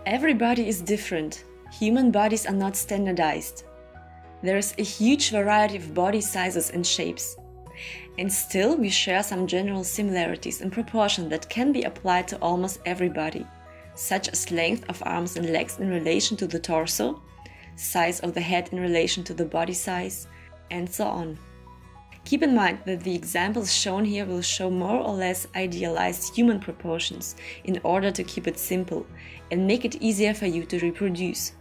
Every body is different. Human bodies are not standardized. There is a huge variety of body sizes and shapes. And still, we share some general similarities in proportion that can be applied to almost everybody, such as length of arms and legs in relation to the torso, size of the head in relation to the body size, and so on. Keep in mind that the examples shown here will show more or less idealized human proportions in order to keep it simple and make it easier for you to reproduce.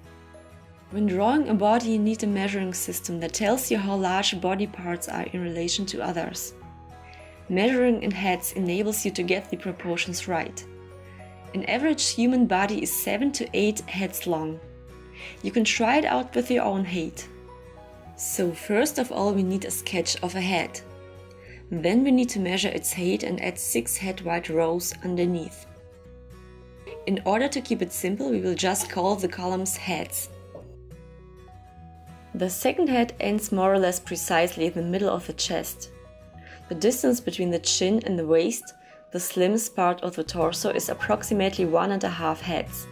When drawing a body, you need a measuring system that tells you how large body parts are in relation to others. Measuring in heads enables you to get the proportions right. An average human body is 7 to 8 heads long. You can try it out with your own height. So first of all, we need a sketch of a head. Then we need to measure its height and add 6 head-wide rows underneath. In order to keep it simple, we will just call the columns heads. The second head ends more or less precisely in the middle of the chest. The distance between the chin and the waist, the slimmest part of the torso, is approximately 1.5 heads.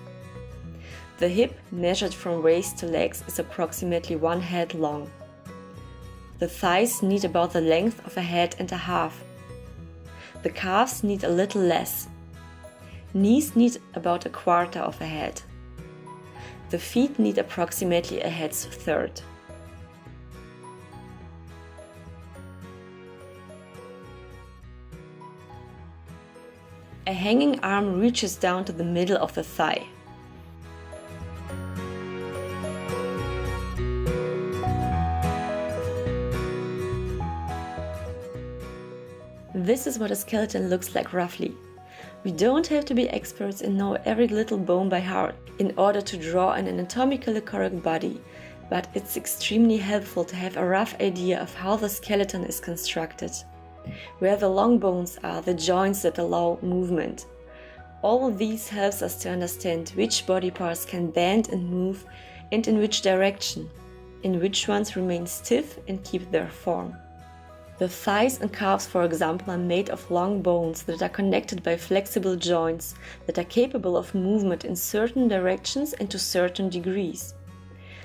The hip, measured from waist to legs, is approximately 1 head long. The thighs need about the length of a head and a half. The calves need a little less. Knees need about 1/4 of a head. The feet need approximately a head's third. A hanging arm reaches down to the middle of the thigh. This is what a skeleton looks like roughly. We don't have to be experts and know every little bone by heart in order to draw an anatomically correct body, but it's extremely helpful to have a rough idea of how the skeleton is constructed, where the long bones are, the joints that allow movement. All of these helps us to understand which body parts can bend and move and in which direction, and which ones remain stiff and keep their form. The thighs and calves, for example, are made of long bones that are connected by flexible joints that are capable of movement in certain directions and to certain degrees.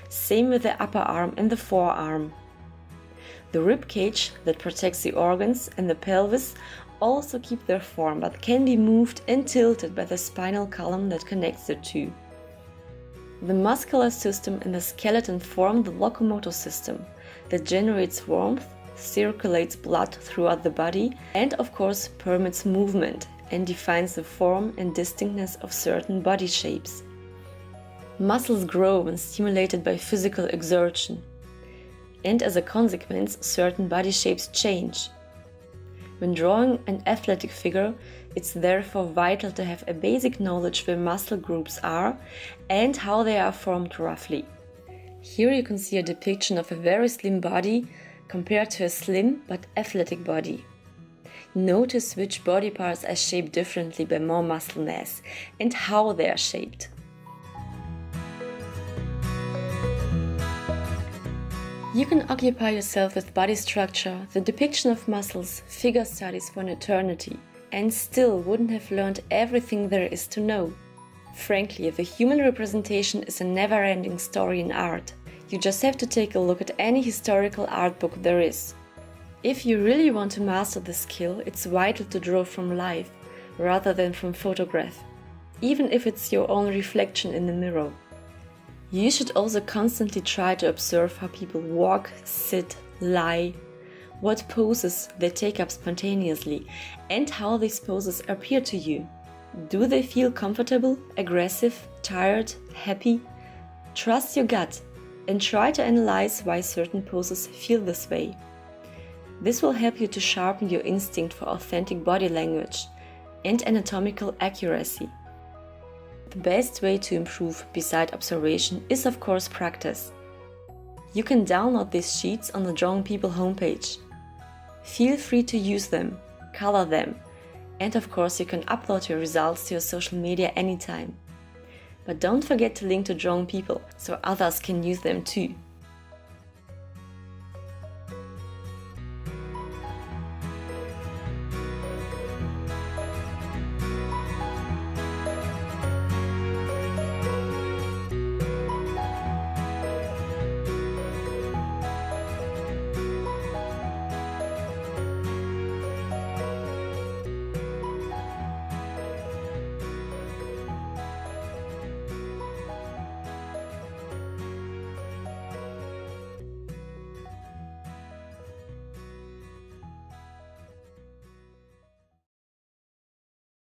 Same with the upper arm and the forearm. The rib cage that protects the organs and the pelvis also keep their form but can be moved and tilted by the spinal column that connects the two. The muscular system in the skeleton form the locomotor system that generates warmth, circulates blood throughout the body, and of course permits movement and defines the form and distinctness of certain body shapes. Muscles grow when stimulated by physical exertion, and as a consequence, certain body shapes change. When drawing an athletic figure, it's therefore vital to have a basic knowledge where muscle groups are and how they are formed roughly. Here you can see a depiction of a very slim body compared to a slim but athletic body. Notice which body parts are shaped differently by more muscle mass and how they are shaped. You can occupy yourself with body structure, the depiction of muscles, figure studies for an eternity, and still wouldn't have learned everything there is to know. Frankly, the human representation is a never-ending story in art. You just have to take a look at any historical art book there is. If you really want to master the skill, it's vital to draw from life rather than from photograph, even if it's your own reflection in the mirror. You should also constantly try to observe how people walk, sit, lie, what poses they take up spontaneously, and how these poses appear to you. Do they feel comfortable, aggressive, tired, happy? Trust your gut and try to analyze why certain poses feel this way. This will help you to sharpen your instinct for authentic body language and anatomical accuracy. The best way to improve beside observation is of course practice. You can download these sheets on the Drawing People homepage. Feel free to use them, color them, and of course you can upload your results to your social media anytime. But don't forget to link to Drawing People so others can use them too.